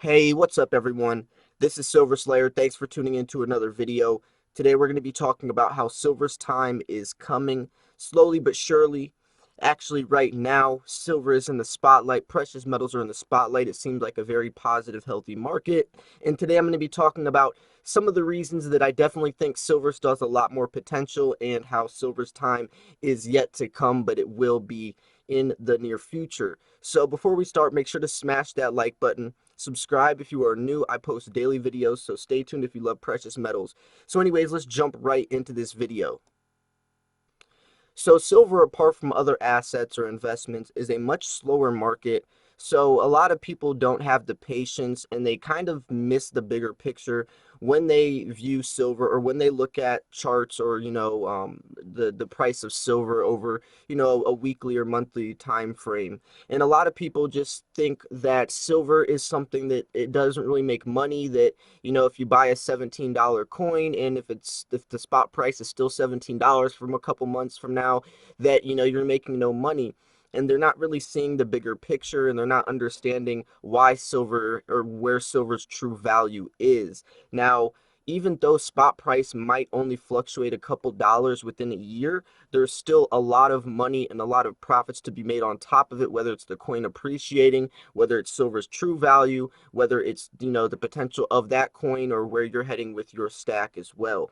Hey, what's up everyone? This is Silver Slayer. Thanks for tuning in to another video. Today we're going to be talking about how silver's time is coming slowly but surely. Actually, right now, silver is in the spotlight. Precious metals are in the spotlight. It seems like a very positive, healthy market. And today I'm going to be talking about some of the reasons that I definitely think silver still has a lot more potential and how silver's time is yet to come, but it will be in the near future. So before we start, make sure to smash that like button. Subscribe if you are new. I post daily videos, so stay tuned if you love precious metals. So anyways, let's jump right into this video. So silver, apart from other assets or investments, is a much slower market. So a lot of people don't have the patience and they kind of miss the bigger picture when they view silver or when they look at charts or, the price of silver over, a weekly or monthly time frame. And a lot of people just think that silver is something that it doesn't really make money, that, if you buy a $17 coin and if the spot price is still $17 from a couple months from now, that you're making no money. And they're not really seeing the bigger picture, and they're not understanding why silver or where silver's true value is. Now, even though spot price might only fluctuate a couple dollars within a year, there's still a lot of money and a lot of profits to be made on top of it, whether it's the coin appreciating, whether it's silver's true value, whether it's, the potential of that coin or where you're heading with your stack as well.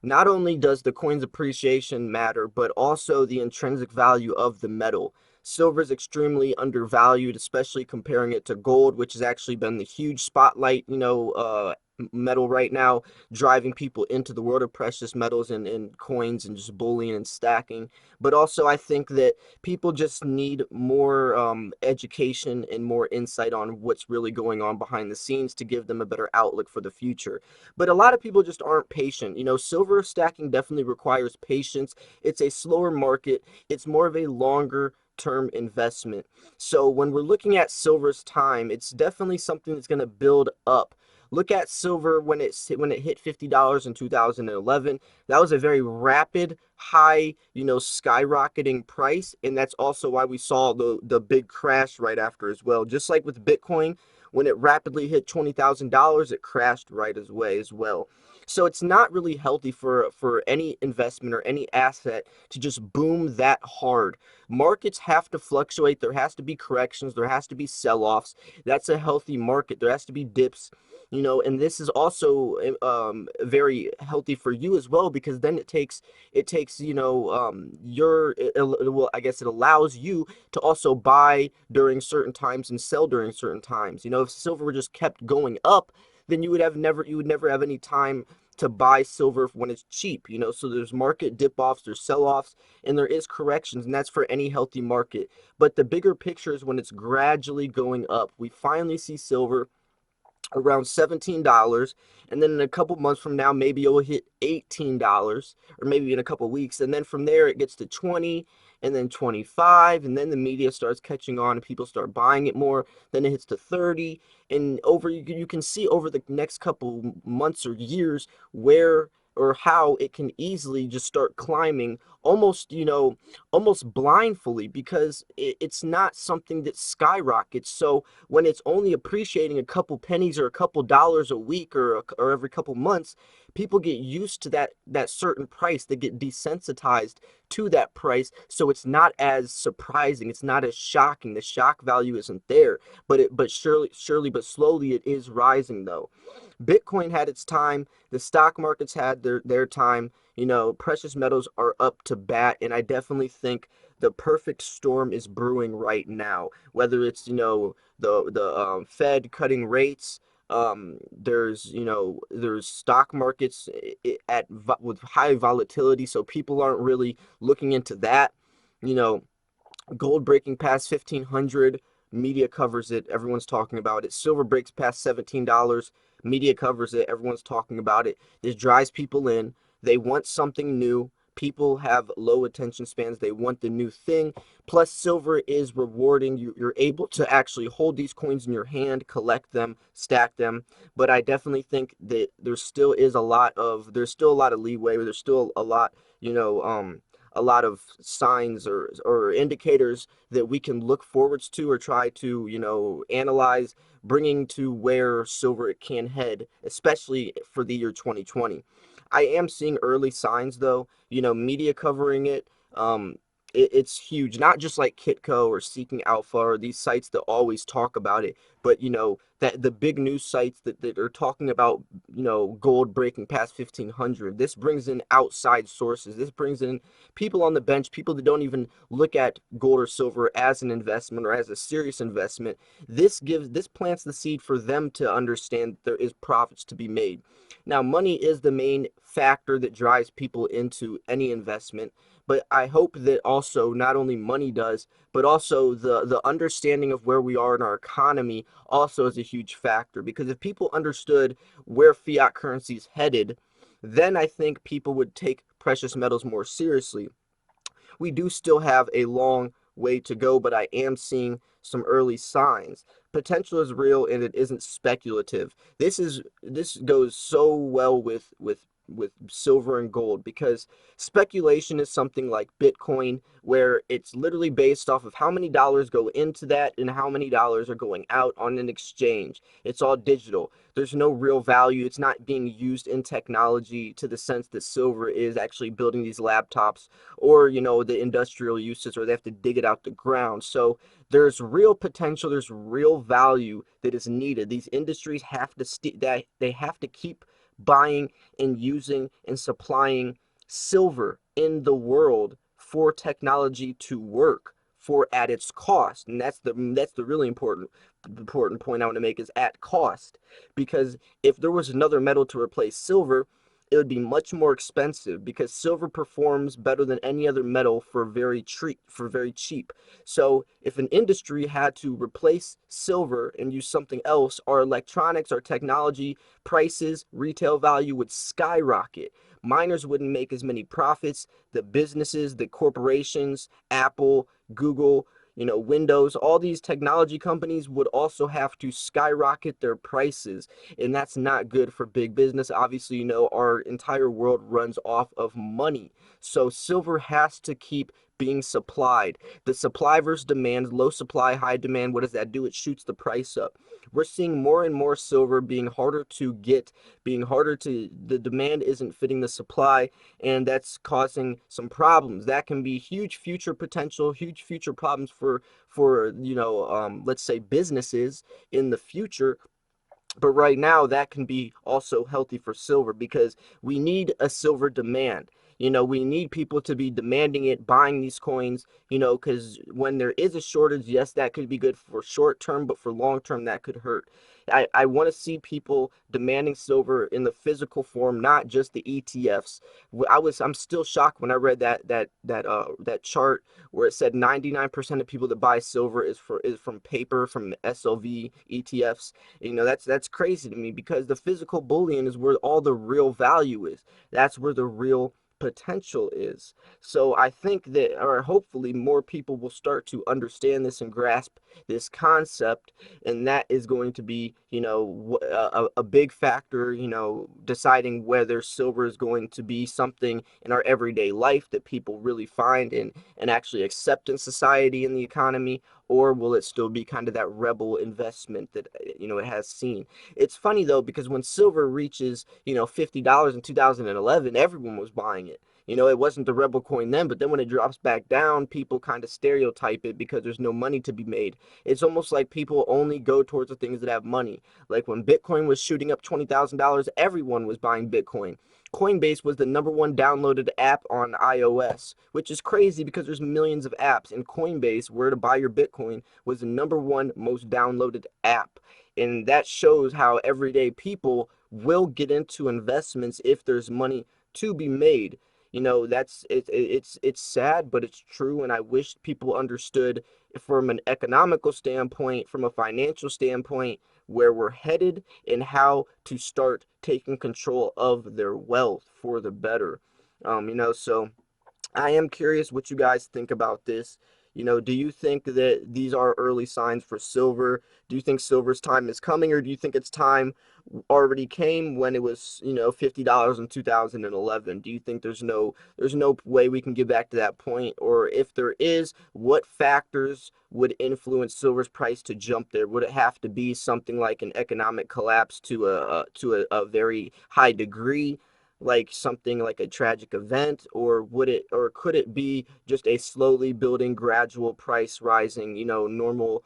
Not only does the coin's appreciation matter, but also the intrinsic value of the metal. Silver is extremely undervalued, especially comparing it to gold, which has actually been the huge spotlight, metal right now, driving people into the world of precious metals and coins and just bullion and stacking. But also, I think that people just need more education and more insight on what's really going on behind the scenes to give them a better outlook for the future. But a lot of people just aren't patient. Silver stacking definitely requires patience. It's a slower market. It's more of a longer term investment. So when we're looking at silver's time, it's definitely something that's going to build up. Look at silver when it hit $50 in 2011. That was a very rapid, high, skyrocketing price, and that's also why we saw the big crash right after as well. Just like with Bitcoin, when it rapidly hit $20,000, it crashed right away as well. So it's not really healthy for any investment or any asset to just boom that hard. Markets have to fluctuate. There has to be corrections. There has to be sell-offs. That's a healthy market. There has to be dips. And this is also very healthy for you as well, because then it takes well, I guess it allows you to also buy during certain times and sell during certain times. If silver just kept going up, then you would never have any time to buy silver when it's cheap. So there's market dip offs, there's sell offs, and there is corrections, and that's for any healthy market. But the bigger picture is when it's gradually going up. We finally see silver around $17, and then in a couple months from now maybe it'll hit $18, or maybe in a couple weeks, and then from there it gets to 20, and then 25, and then the media starts catching on and people start buying it more. Then it hits to 30, and you can see over the next couple months or years where or how it can easily just start climbing almost, almost blindly, because it's not something that skyrockets. So when it's only appreciating a couple pennies or a couple dollars a week or every couple months, people get used to that certain price. They get desensitized to that price, so it's not as surprising, it's not as shocking. The shock value isn't there, but surely but slowly it is rising though. Bitcoin had its time, the stock markets had their time. Precious metals are up to bat, and I definitely think the perfect storm is brewing right now. Whether it's the Fed cutting rates, there's stock markets with high volatility, so people aren't really looking into that. You know, Gold breaking past 1,500, media covers it, everyone's talking about it. Silver breaks past $17, media covers it, everyone's talking about it. This drives people in. They want something new. People have low attention spans. They want the new thing. Plus, silver is rewarding. You're able to actually hold these coins in your hand, collect them, stack them. But I definitely think that there's still a lot of leeway. There's still a lot, a lot of signs or indicators that we can look forwards to or try to, analyze, bringing to where silver it can head, especially for the year 2020. I am seeing early signs though, media covering it. It's huge, not just like Kitco or Seeking Alpha or these sites that always talk about it, but that the big news sites that are talking about, gold breaking past 1500. This brings in outside sources. This brings in people on the bench, people that don't even look at gold or silver as an investment or as a serious investment. This plants the seed for them to understand that there is profits to be made. Now, money is the main factor that drives people into any investment, but I hope that also not only money does, but also the understanding of where we are in our economy also is a huge factor. Because if people understood where fiat currency is headed, then I think people would take precious metals more seriously. We do still have a long way to go, but I am seeing some early signs. Potential is real and it isn't speculative. This goes so well with silver and gold because speculation is something like Bitcoin, where it's literally based off of how many dollars go into that and how many dollars are going out on an exchange. It's all digital. There's no real value. It's not being used in technology to the sense that silver is actually building these laptops or the industrial uses, or they have to dig it out the ground. So there's real potential, there's real value that is needed. These industries have to that they have to keep buying and using and supplying silver in the world for technology to work for at its cost. And that's the really important point I want to make, is at cost. Because if there was another metal to replace silver, it would be much more expensive, because silver performs better than any other metal for very cheap. So if an industry had to replace silver and use something else, our electronics, our technology prices, retail value would skyrocket. Miners wouldn't make as many profits. The businesses, the corporations, Apple, Google, Windows, all these technology companies would also have to skyrocket their prices, and that's not good for big business. Obviously, our entire world runs off of money. So silver has to keep being supplied. The supply versus demand, low supply, high demand, what does that do? It shoots the price up. We're seeing more and more silver being harder to get, the demand isn't fitting the supply, and that's causing some problems. That can be huge future potential, huge future problems for let's say businesses in the future. But right now, that can be also healthy for silver, because we need a silver demand. We need people to be demanding it, buying these coins, because when there is a shortage, yes, that could be good for short term, but for long term, that could hurt. I want to see people demanding silver in the physical form, not just the ETFs. I'm still shocked when I read that chart where it said 99% of people that buy silver is from paper, from SLV ETFs. That's crazy to me, because the physical bullion is where all the real value is. That's where the real potential is. So I think that, or hopefully, more people will start to understand this and grasp this concept, and that is going to be, a big factor, deciding whether silver is going to be something in our everyday life that people really find and actually accept in society, in the economy, or will it still be kind of that rebel investment that it has seen. It's funny though, because when silver reaches $50 in 2011, everyone was buying it. It wasn't the rebel coin then, but then when it drops back down, people kind of stereotype it because there's no money to be made. It's almost like people only go towards the things that have money. Like when Bitcoin was shooting up $20,000, everyone was buying Bitcoin. Coinbase was the #1 downloaded app on iOS, which is crazy because there's millions of apps, and Coinbase, where to buy your Bitcoin, was the #1 most downloaded app. And that shows how everyday people will get into investments if there's money to be made. It's sad, but it's true, and I wish people understood from an economical standpoint, from a financial standpoint, where we're headed and how to start taking control of their wealth for the better. So I am curious what you guys think about this. Do you think that these are early signs for silver? Do you think silver's time is coming, or do you think its time already came when it was, $50 in 2011? Do you think there's no way we can get back to that point? Or if there is, what factors would influence silver's price to jump there? Would it have to be something like an economic collapse to a very high degree, like something like a tragic event, or could it be just a slowly building, gradual price rising, normal,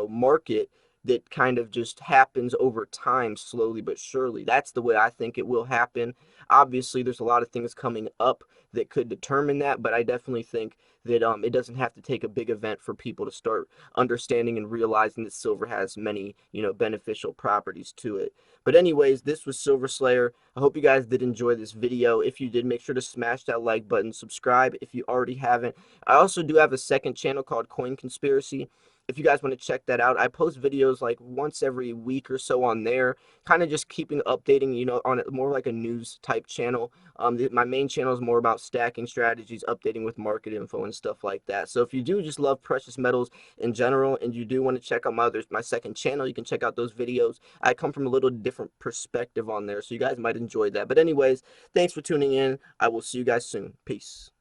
market that kind of just happens over time, slowly but surely? That's the way I think it will happen. Obviously, there's a lot of things coming up that could determine that, but I definitely think that it doesn't have to take a big event for people to start understanding and realizing that silver has many, beneficial properties to it. But anyways, this was Silver Slayer. I hope you guys did enjoy this video. If you did, make sure to smash that like button, subscribe if you already haven't. I also do have a second channel called Coin Conspiracy. If you guys want to check that out, I post videos like once every week or so on there, kind of just keeping updating, on it, more like a news type channel. My main channel is more about stacking strategies, updating with market info and stuff like that. So if you do just love precious metals in general, and you do want to check out my second channel, you can check out those videos. I come from a little different perspective on there, so you guys might enjoy that. But anyways, thanks for tuning in. I will see you guys soon. Peace.